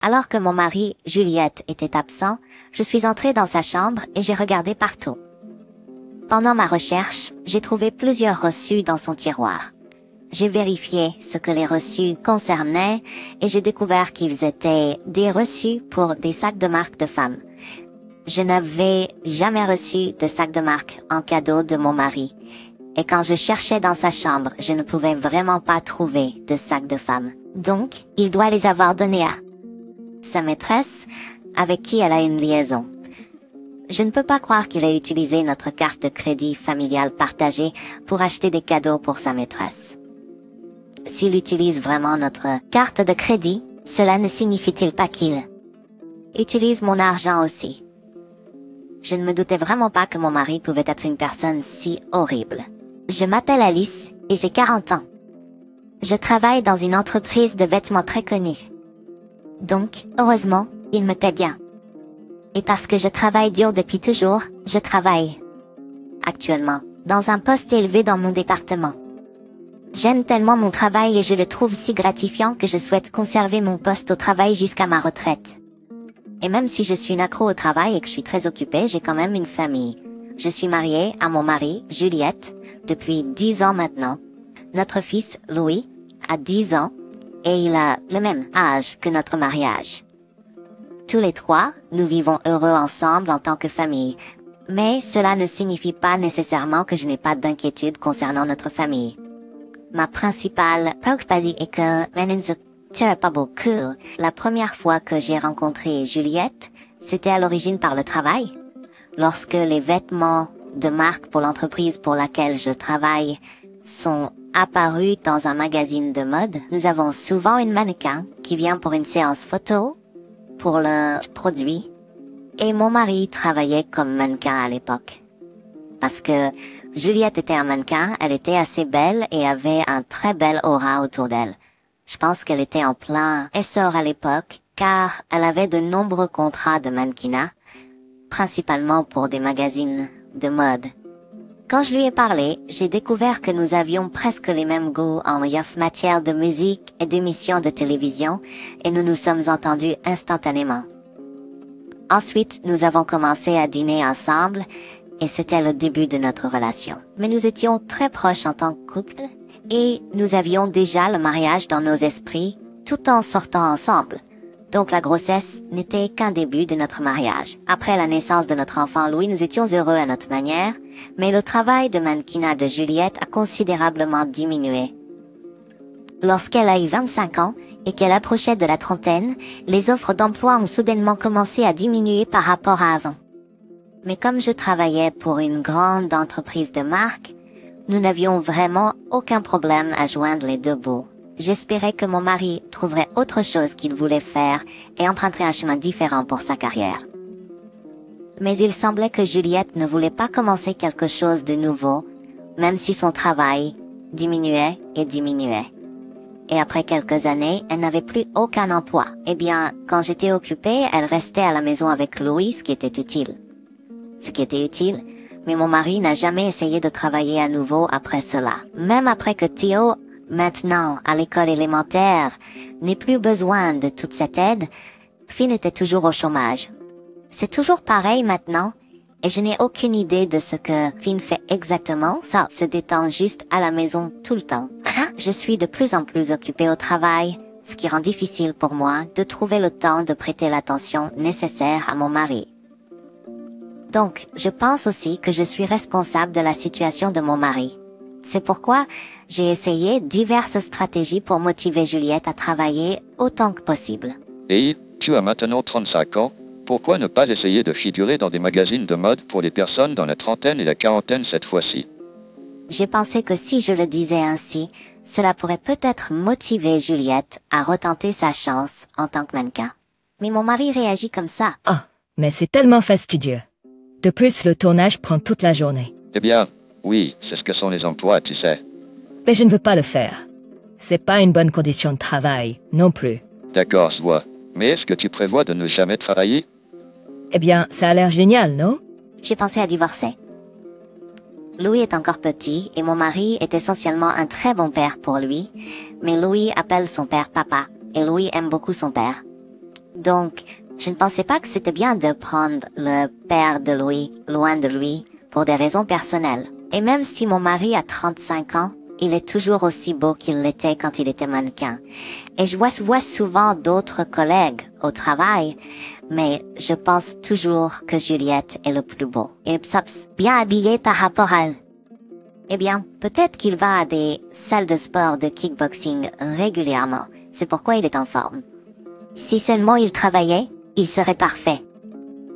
Alors que mon mari, Juliette, était absent, je suis entrée dans sa chambre et j'ai regardé partout. Pendant ma recherche, j'ai trouvé plusieurs reçus dans son tiroir. J'ai vérifié ce que les reçus concernaient et j'ai découvert qu'ils étaient des reçus pour des sacs de marque de femmes. Je n'avais jamais reçu de sac de marque en cadeau de mon mari. Et quand je cherchais dans sa chambre, je ne pouvais vraiment pas trouver de sac de femme. Donc, il doit les avoir donnés à sa maîtresse, avec qui elle a une liaison. Je ne peux pas croire qu'il ait utilisé notre carte de crédit familiale partagée pour acheter des cadeaux pour sa maîtresse. S'il utilise vraiment notre carte de crédit, cela ne signifie-t-il pas qu'il utilise mon argent aussi? Je ne me doutais vraiment pas que mon mari pouvait être une personne si horrible. Je m'appelle Alice et j'ai 40 ans. Je travaille dans une entreprise de vêtements très connue. Donc, heureusement, il me paie bien. Et parce que je travaille dur depuis toujours, je travaille actuellement dans un poste élevé dans mon département. J'aime tellement mon travail et je le trouve si gratifiant que je souhaite conserver mon poste au travail jusqu'à ma retraite. Et même si je suis une accro au travail et que je suis très occupée, j'ai quand même une famille. Je suis mariée à mon mari, Juliette, depuis 10 ans maintenant. Notre fils, Louis, a 10 ans et il a le même âge que notre mariage. Tous les trois, nous vivons heureux ensemble en tant que famille. Mais cela ne signifie pas nécessairement que je n'ai pas d'inquiétude concernant notre famille. Ma principale préoccupation est que je ne tire pas beaucoup. La première fois que j'ai rencontré Juliette, c'était à l'origine par le travail. Lorsque les vêtements de marque pour l'entreprise pour laquelle je travaille sont apparus dans un magazine de mode, nous avons souvent une mannequin qui vient pour une séance photo, pour le produit. Et mon mari travaillait comme mannequin à l'époque. Parce que Juliette était un mannequin, elle était assez belle et avait un très bel aura autour d'elle. Je pense qu'elle était en plein essor à l'époque, car elle avait de nombreux contrats de mannequinat, principalement pour des magazines de mode. Quand je lui ai parlé, j'ai découvert que nous avions presque les mêmes goûts en matière de musique et d'émissions de télévision, et nous nous sommes entendus instantanément. Ensuite, nous avons commencé à dîner ensemble, et c'était le début de notre relation. Mais nous étions très proches en tant que couple, et nous avions déjà le mariage dans nos esprits, tout en sortant ensemble. Donc la grossesse n'était qu'un début de notre mariage. Après la naissance de notre enfant Louis, nous étions heureux à notre manière, mais le travail de mannequinat de Juliette a considérablement diminué. Lorsqu'elle a eu 25 ans et qu'elle approchait de la trentaine, les offres d'emploi ont soudainement commencé à diminuer par rapport à avant. Mais comme je travaillais pour une grande entreprise de marque, nous n'avions vraiment aucun problème à joindre les deux bouts. J'espérais que mon mari trouverait autre chose qu'il voulait faire et emprunterait un chemin différent pour sa carrière. Mais il semblait que Juliette ne voulait pas commencer quelque chose de nouveau, même si son travail diminuait et diminuait. Et après quelques années, elle n'avait plus aucun emploi. Eh bien, quand j'étais occupée, elle restait à la maison avec Louis, ce qui était utile. Mais mon mari n'a jamais essayé de travailler à nouveau après cela. Même après que Théo, maintenant à l'école élémentaire, n'ait plus besoin de toute cette aide, Finn était toujours au chômage. C'est toujours pareil maintenant, et je n'ai aucune idée de ce que Finn fait exactement. Ça se détend juste à la maison tout le temps. Je suis de plus en plus occupée au travail, ce qui rend difficile pour moi de trouver le temps de prêter l'attention nécessaire à mon mari. Donc, je pense aussi que je suis responsable de la situation de mon mari. C'est pourquoi j'ai essayé diverses stratégies pour motiver Juliette à travailler autant que possible. Et tu as maintenant 35 ans, pourquoi ne pas essayer de figurer dans des magazines de mode pour les personnes dans la trentaine et la quarantaine cette fois-ci? J'ai pensé que si je le disais ainsi, cela pourrait peut-être motiver Juliette à retenter sa chance en tant que mannequin. Mais mon mari réagit comme ça. Ah, mais c'est tellement fastidieux. De plus, le tournage prend toute la journée. Eh bien, oui, c'est ce que sont les emplois, tu sais. Mais je ne veux pas le faire. C'est pas une bonne condition de travail, non plus. D'accord, je vois. Mais est-ce que tu prévois de ne jamais travailler? Eh bien, ça a l'air génial, non? J'ai pensé à divorcer. Louis est encore petit et mon mari est essentiellement un très bon père pour lui, mais Louis appelle son père papa et Louis aime beaucoup son père. Donc, je ne pensais pas que c'était bien de prendre le père de Louis loin de lui pour des raisons personnelles. Et même si mon mari a 35 ans, il est toujours aussi beau qu'il l'était quand il était mannequin. Et je vois souvent d'autres collègues au travail, mais je pense toujours que Juliette est le plus beau. Et bien habillé par rapport à elle. Eh bien, peut-être qu'il va à des salles de sport de kickboxing régulièrement. C'est pourquoi il est en forme. Si seulement il travaillait, il serait parfait.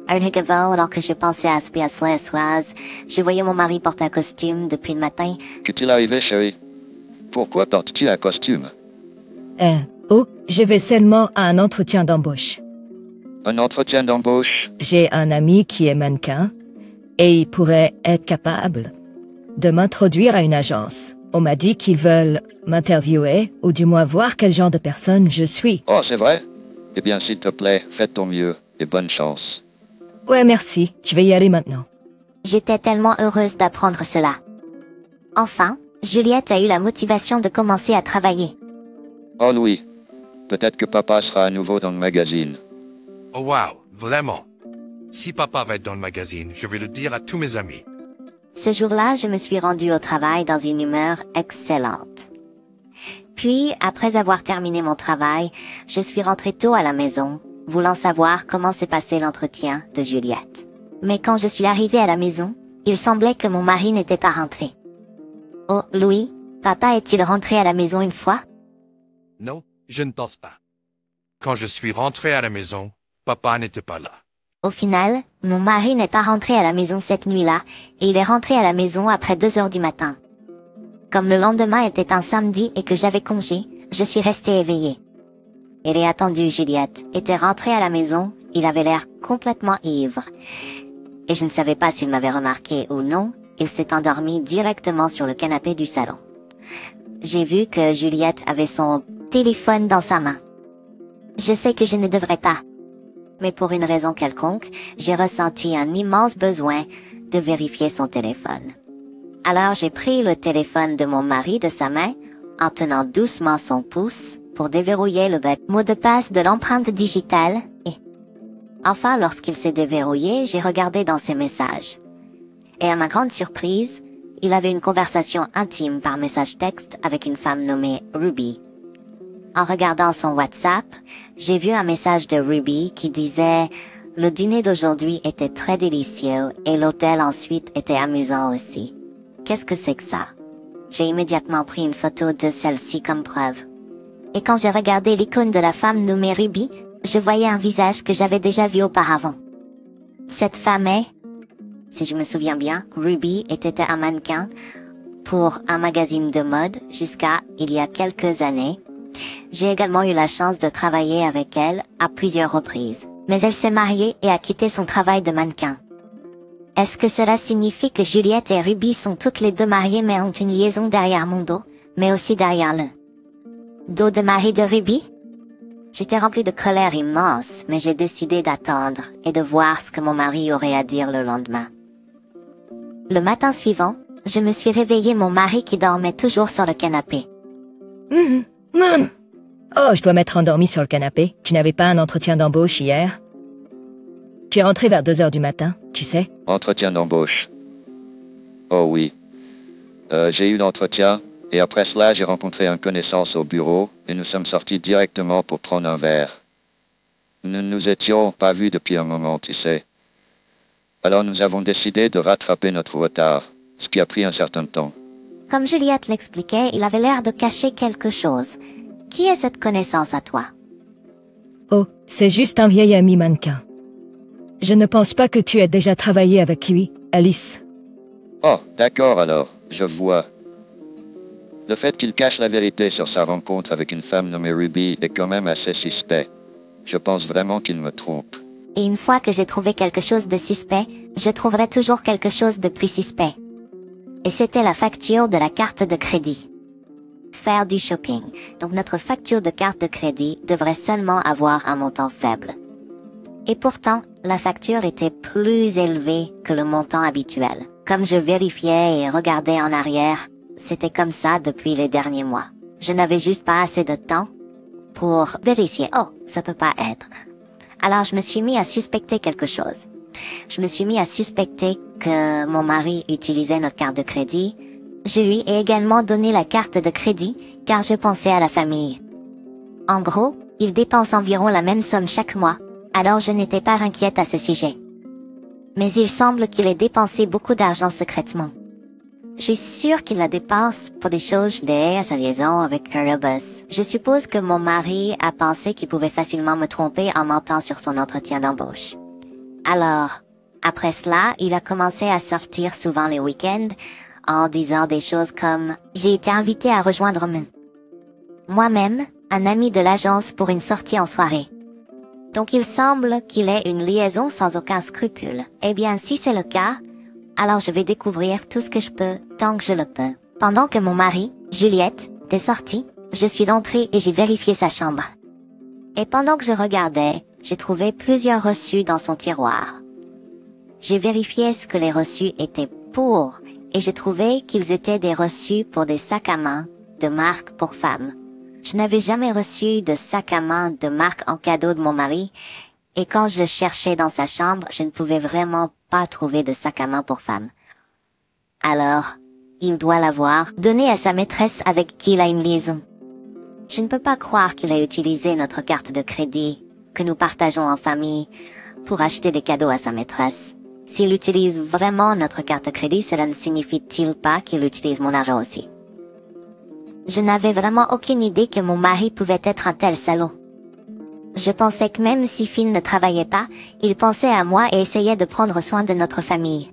Un hic-avant, alors que je pensais à ce soir, je voyais mon mari porter un costume depuis le matin. Qu'est-il arrivé, chérie? Pourquoi portes-tu un costume? Oh, je vais seulement à un entretien d'embauche. Un entretien d'embauche? J'ai un ami qui est mannequin et il pourrait être capable de m'introduire à une agence. On m'a dit qu'ils veulent m'interviewer ou du moins voir quel genre de personne je suis. Oh, c'est vrai? Eh bien, s'il te plaît, fais ton mieux et bonne chance. Ouais, merci. Je vais y aller maintenant. J'étais tellement heureuse d'apprendre cela. Enfin, Juliette a eu la motivation de commencer à travailler. Oh Louis, peut-être que papa sera à nouveau dans le magazine. Oh wow, vraiment. Si papa va être dans le magazine, je vais le dire à tous mes amis. Ce jour-là, je me suis rendue au travail dans une humeur excellente. Puis, après avoir terminé mon travail, je suis rentrée tôt à la maison, voulant savoir comment s'est passé l'entretien de Juliette. Mais quand je suis arrivée à la maison, il semblait que mon mari n'était pas rentré. Oh, Louis, papa est-il rentré à la maison une fois? Non, je ne pense pas. Quand je suis rentré à la maison, papa n'était pas là. Au final, mon mari n'est pas rentré à la maison cette nuit-là, et il est rentré à la maison après 2 heures du matin. Comme le lendemain était un samedi et que j'avais congé, je suis restée éveillée. Il est attendu Juliette, était rentré à la maison, il avait l'air complètement ivre. Et je ne savais pas s'il m'avait remarqué ou non, il s'est endormi directement sur le canapé du salon. J'ai vu que Juliette avait son téléphone dans sa main. Je sais que je ne devrais pas. Mais pour une raison quelconque, j'ai ressenti un immense besoin de vérifier son téléphone. Alors j'ai pris le téléphone de mon mari de sa main, en tenant doucement son pouce pour déverrouiller le mot de passe de l'empreinte digitale et... Enfin, lorsqu'il s'est déverrouillé, j'ai regardé dans ses messages. Et à ma grande surprise, il avait une conversation intime par message texte avec une femme nommée Ruby. En regardant son WhatsApp, j'ai vu un message de Ruby qui disait « Le dîner d'aujourd'hui était très délicieux et l'hôtel ensuite était amusant aussi. Qu'est-ce que c'est que ça ?» J'ai immédiatement pris une photo de celle-ci comme preuve. Et quand j'ai regardé l'icône de la femme nommée Ruby, je voyais un visage que j'avais déjà vu auparavant. Cette femme est, si je me souviens bien, Ruby était un mannequin pour un magazine de mode jusqu'à il y a quelques années. J'ai également eu la chance de travailler avec elle à plusieurs reprises. Mais elle s'est mariée et a quitté son travail de mannequin. Est-ce que cela signifie que Juliette et Ruby sont toutes les deux mariées mais ont une liaison derrière mon dos, mais aussi derrière le dos de mari de Ruby? J'étais remplie de colère immense, mais j'ai décidé d'attendre et de voir ce que mon mari aurait à dire le lendemain. Le matin suivant, je me suis réveillée mon mari qui dormait toujours sur le canapé. Oh, je dois m'être endormie sur le canapé. Tu n'avais pas un entretien d'embauche hier? Tu es rentré vers 2 heures du matin, tu sais? Entretien d'embauche. Oh oui. J'ai eu l'entretien, et après cela j'ai rencontré un connaissance au bureau, et nous sommes sortis directement pour prendre un verre. Nous ne nous étions pas vus depuis un moment, tu sais. Alors nous avons décidé de rattraper notre retard, ce qui a pris un certain temps. Comme Juliette l'expliquait, il avait l'air de cacher quelque chose. Qui est cette connaissance à toi? Oh, c'est juste un vieil ami mannequin. Je ne pense pas que tu aies déjà travaillé avec lui, Alice. Oh, d'accord alors, je vois. Le fait qu'il cache la vérité sur sa rencontre avec une femme nommée Ruby est quand même assez suspect. Je pense vraiment qu'il me trompe. Et une fois que j'ai trouvé quelque chose de suspect, je trouverai toujours quelque chose de plus suspect. Et c'était la facture de la carte de crédit. Faire du shopping, donc notre facture de carte de crédit devrait seulement avoir un montant faible. Et pourtant, la facture était plus élevée que le montant habituel. Comme je vérifiais et regardais en arrière, c'était comme ça depuis les derniers mois. Je n'avais juste pas assez de temps pour vérifier. Oh, ça peut pas être. Alors je me suis mis à suspecter quelque chose. Je me suis mis à suspecter que mon mari utilisait notre carte de crédit. Je lui ai également donné la carte de crédit, car je pensais à la famille. En gros, il dépense environ la même somme chaque mois, alors je n'étais pas inquiète à ce sujet. Mais il semble qu'il ait dépensé beaucoup d'argent secrètement. Je suis sûre qu'il la dépense pour des choses liées à sa liaison avec Erebus. Je suppose que mon mari a pensé qu'il pouvait facilement me tromper en mentant sur son entretien d'embauche. Alors, après cela, il a commencé à sortir souvent les week-ends en disant des choses comme « J'ai été invité à rejoindre moi-même, un ami de l'agence pour une sortie en soirée. » Donc il semble qu'il ait une liaison sans aucun scrupule. Eh bien, si c'est le cas, alors je vais découvrir tout ce que je peux, tant que je le peux. Pendant que mon mari, Juliette, était sorti, je suis entrée et j'ai vérifié sa chambre. Et pendant que je regardais, j'ai trouvé plusieurs reçus dans son tiroir. J'ai vérifié ce que les reçus étaient pour, et j'ai trouvé qu'ils étaient des reçus pour des sacs à main de marque pour femmes. Je n'avais jamais reçu de sac à main de marque en cadeau de mon mari, et quand je cherchais dans sa chambre, je ne pouvais vraiment pas trouver de sac à main pour femme. Alors, il doit l'avoir donné à sa maîtresse avec qui il a une liaison. Je ne peux pas croire qu'il a utilisé notre carte de crédit, que nous partageons en famille, pour acheter des cadeaux à sa maîtresse. S'il utilise vraiment notre carte de crédit, cela ne signifie-t-il pas qu'il utilise mon argent aussi? Je n'avais vraiment aucune idée que mon mari pouvait être un tel salaud. Je pensais que même si Finn ne travaillait pas, il pensait à moi et essayait de prendre soin de notre famille.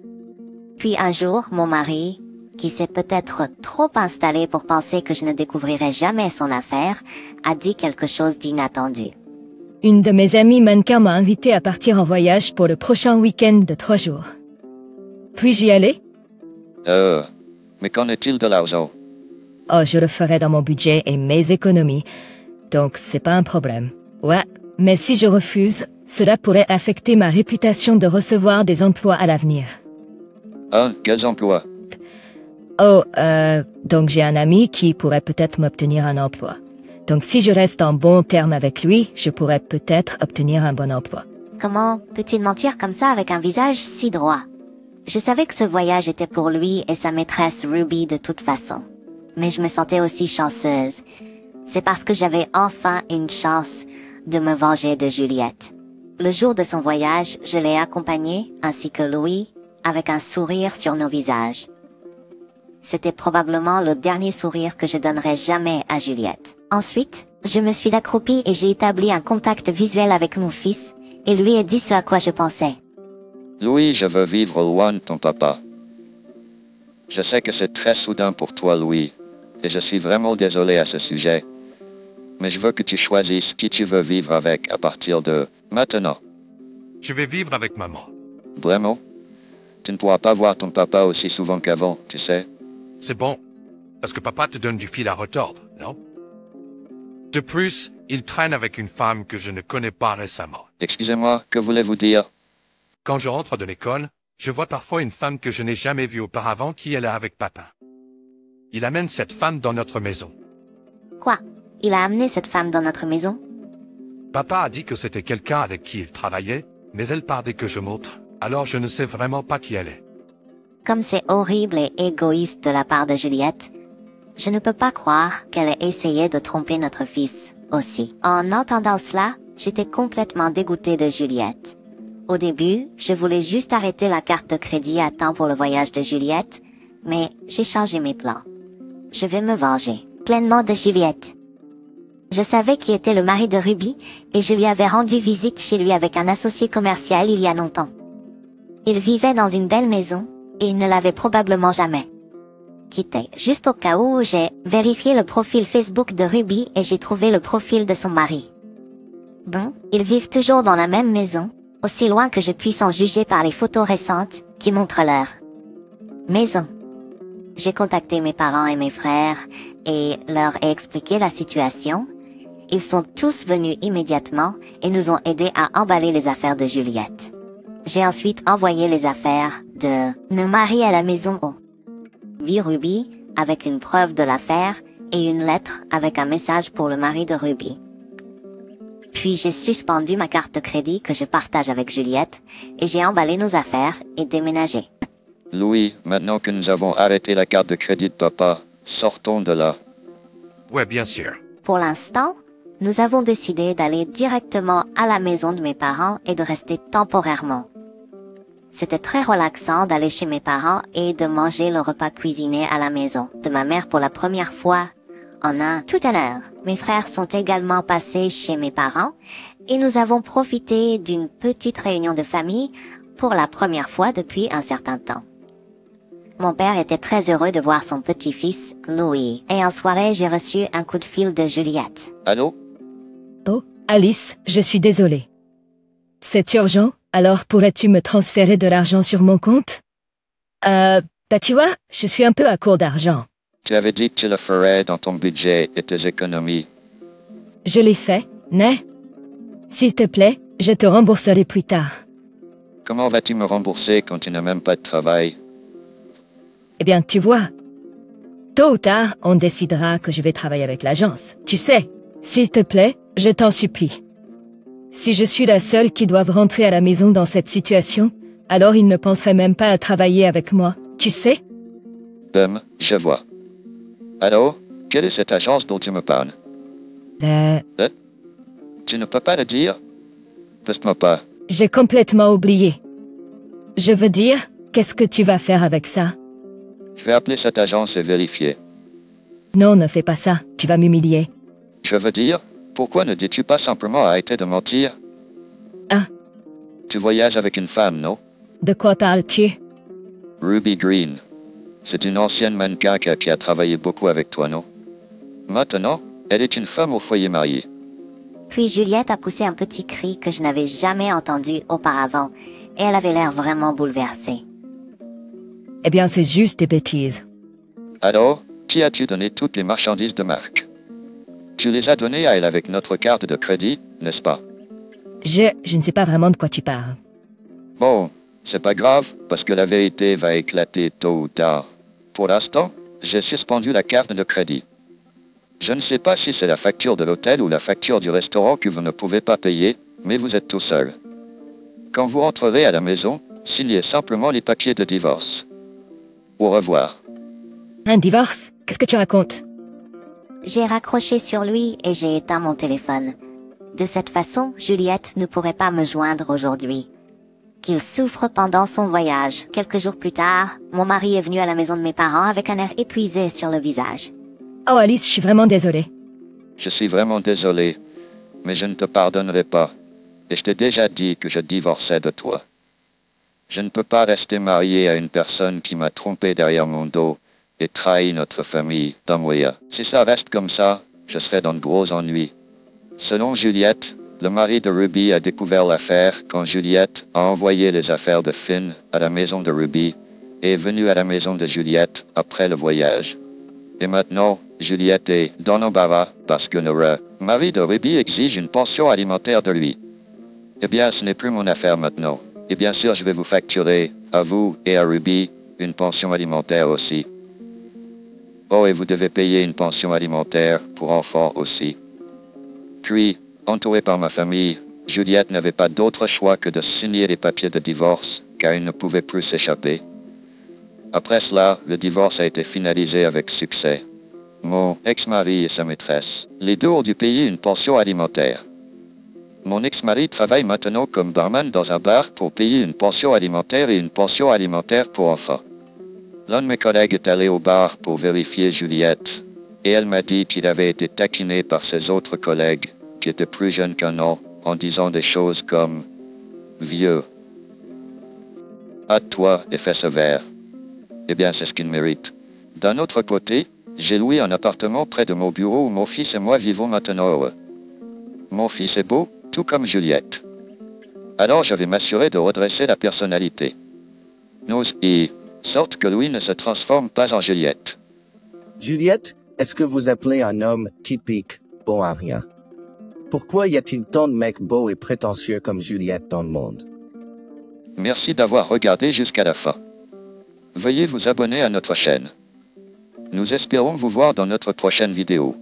Puis un jour, mon mari, qui s'est peut-être trop installé pour penser que je ne découvrirais jamais son affaire, a dit quelque chose d'inattendu. Une de mes amies mannequins m'a invité à partir en voyage pour le prochain week-end de 3 jours. Puis-je y aller? Mais qu'en est-il de l'argent? Oh, je le ferai dans mon budget et mes économies, donc c'est pas un problème. Ouais, mais si je refuse, cela pourrait affecter ma réputation de recevoir des emplois à l'avenir. Ah, quels emplois? Oh, donc j'ai un ami qui pourrait peut-être m'obtenir un emploi. Donc si je reste en bon terme avec lui, je pourrais peut-être obtenir un bon emploi. Comment peut-il mentir comme ça avec un visage si droit? Je savais que ce voyage était pour lui et sa maîtresse Ruby de toute façon. Mais je me sentais aussi chanceuse. C'est parce que j'avais enfin une chance de me venger de Juliette. Le jour de son voyage, je l'ai accompagnée, ainsi que Louis, avec un sourire sur nos visages. C'était probablement le dernier sourire que je donnerais jamais à Juliette. Ensuite, je me suis accroupie et j'ai établi un contact visuel avec mon fils, et lui ai dit ce à quoi je pensais. Louis, je veux vivre loin de ton papa. Je sais que c'est très soudain pour toi, Louis, et je suis vraiment désolé à ce sujet. Mais je veux que tu choisisses qui tu veux vivre avec à partir de maintenant. Je vais vivre avec maman. Vraiment? Tu ne pourras pas voir ton papa aussi souvent qu'avant, tu sais? C'est bon, parce que papa te donne du fil à retordre, non? De plus, il traîne avec une femme que je ne connais pas récemment. Excusez-moi, que voulez-vous dire? Quand je rentre de l'école, je vois parfois une femme que je n'ai jamais vue auparavant qui est là avec papa. Il amène cette femme dans notre maison. Quoi? Il a amené cette femme dans notre maison? Papa a dit que c'était quelqu'un avec qui il travaillait, mais elle parlait que je montre, alors je ne sais vraiment pas qui elle est. Comme c'est horrible et égoïste de la part de Juliette, je ne peux pas croire qu'elle ait essayé de tromper notre fils aussi. En entendant cela, j'étais complètement dégoûtée de Juliette. Au début, je voulais juste arrêter la carte de crédit à temps pour le voyage de Juliette, mais j'ai changé mes plans. Je vais me venger pleinement de Juliette. Je savais qui était le mari de Ruby, et je lui avais rendu visite chez lui avec un associé commercial il y a longtemps. Il vivait dans une belle maison, et il ne l'avait probablement jamais quitté. Juste au cas où, j'ai vérifié le profil Facebook de Ruby et j'ai trouvé le profil de son mari. Bon, ils vivent toujours dans la même maison, aussi loin que je puisse en juger par les photos récentes qui montrent leur maison. J'ai contacté mes parents et mes frères et leur ai expliqué la situation. Ils sont tous venus immédiatement et nous ont aidés à emballer les affaires de Juliette. J'ai ensuite envoyé les affaires de nos maris à la maison au Ruby avec une preuve de l'affaire et une lettre avec un message pour le mari de Ruby. Puis j'ai suspendu ma carte de crédit que je partage avec Juliette, et j'ai emballé nos affaires et déménagé. Louis, maintenant que nous avons arrêté la carte de crédit de papa, sortons de là. Ouais, bien sûr. Pour l'instant, nous avons décidé d'aller directement à la maison de mes parents et de rester temporairement. C'était très relaxant d'aller chez mes parents et de manger le repas cuisiné à la maison de ma mère pour la première fois en toute une heure. Mes frères sont également passés chez mes parents et nous avons profité d'une petite réunion de famille pour la première fois depuis un certain temps. Mon père était très heureux de voir son petit-fils, Louis, et en soirée j'ai reçu un coup de fil de Juliette. Allô? Oh, Alice, je suis désolée. C'est urgent, alors pourrais-tu me transférer de l'argent sur mon compte? Tu vois, je suis un peu à court d'argent. Tu avais dit que tu le ferais dans ton budget et tes économies. Je l'ai fait, né? S'il te plaît, je te rembourserai plus tard. Comment vas-tu me rembourser quand tu n'as même pas de travail? Eh bien, tu vois, tôt ou tard, on décidera que je vais travailler avec l'agence. Tu sais, s'il te plaît, je t'en supplie. Si je suis la seule qui doive rentrer à la maison dans cette situation, alors il ne penserait même pas à travailler avec moi, tu sais? Je vois. Allô? Quelle est cette agence dont tu me parles? Tu ne peux pas le dire? Laisse-moi pas. J'ai complètement oublié. Je veux dire, qu'est-ce que tu vas faire avec ça? Je vais appeler cette agence et vérifier. Non, ne fais pas ça, tu vas m'humilier. Je veux dire, pourquoi ne dis-tu pas simplement arrêter de mentir? Ah. Tu voyages avec une femme, non? De quoi parles-tu? Ruby Green. C'est une ancienne mannequin qui a travaillé beaucoup avec toi, non? Maintenant, elle est une femme au foyer marié. Puis Juliette a poussé un petit cri que je n'avais jamais entendu auparavant, et elle avait l'air vraiment bouleversée. Eh bien, c'est juste des bêtises. Alors, qui as-tu donné toutes les marchandises de marque? Tu les as données à elle avec notre carte de crédit, n'est-ce pas? Je ne sais pas vraiment de quoi tu parles. Bon, c'est pas grave, parce que la vérité va éclater tôt ou tard. Pour l'instant, j'ai suspendu la carte de crédit. Je ne sais pas si c'est la facture de l'hôtel ou la facture du restaurant que vous ne pouvez pas payer, mais vous êtes tout seul. Quand vous entrerez à la maison, signez simplement les papiers de divorce. Au revoir. Un divorce? Qu'est-ce que tu racontes? J'ai raccroché sur lui et j'ai éteint mon téléphone. De cette façon, Juliette ne pourrait pas me joindre aujourd'hui. Qu'il souffre pendant son voyage. Quelques jours plus tard, mon mari est venu à la maison de mes parents avec un air épuisé sur le visage. Oh Alice, je suis vraiment désolée. Je suis vraiment désolé, mais je ne te pardonnerai pas. Et je t'ai déjà dit que je divorçais de toi. Je ne peux pas rester marié à une personne qui m'a trompé derrière mon dos et trahi notre famille d'Amoya. Si ça reste comme ça, je serai dans de gros ennuis. Selon Juliette, le mari de Ruby a découvert l'affaire quand Juliette a envoyé les affaires de Finn à la maison de Ruby et est venu à la maison de Juliette après le voyage. Et maintenant, Juliette est dans l'embarras parce que le mari de Ruby exige une pension alimentaire de lui. Eh bien, ce n'est plus mon affaire maintenant. Et bien sûr, je vais vous facturer, à vous et à Ruby, une pension alimentaire aussi. Oh, et vous devez payer une pension alimentaire pour enfants aussi. Puis, entouré par ma famille, Juliette n'avait pas d'autre choix que de signer les papiers de divorce, car il ne pouvait plus s'échapper. Après cela, le divorce a été finalisé avec succès. Mon ex-mari et sa maîtresse, les deux ont dû payer une pension alimentaire. Mon ex-mari travaille maintenant comme barman dans un bar pour payer une pension alimentaire et une pension alimentaire pour enfants. L'un de mes collègues est allé au bar pour vérifier Juliette, et elle m'a dit qu'il avait été taquiné par ses autres collègues, qui étaient plus jeunes qu'un an, en disant des choses comme « vieux ». Hâte-toi et fais sévère. Eh bien, c'est ce qu'il mérite. D'un autre côté, j'ai loué un appartement près de mon bureau où mon fils et moi vivons maintenant heureux. Mon fils est beau, tout comme Juliette. Alors je vais m'assurer de redresser la personnalité. Sorte que Louis ne se transforme pas en Juliette. Juliette, est-ce que vous appelez un homme typique bon à rien? Pourquoi y a-t-il tant de mecs beaux et prétentieux comme Juliette dans le monde? Merci d'avoir regardé jusqu'à la fin. Veuillez vous abonner à notre chaîne. Nous espérons vous voir dans notre prochaine vidéo.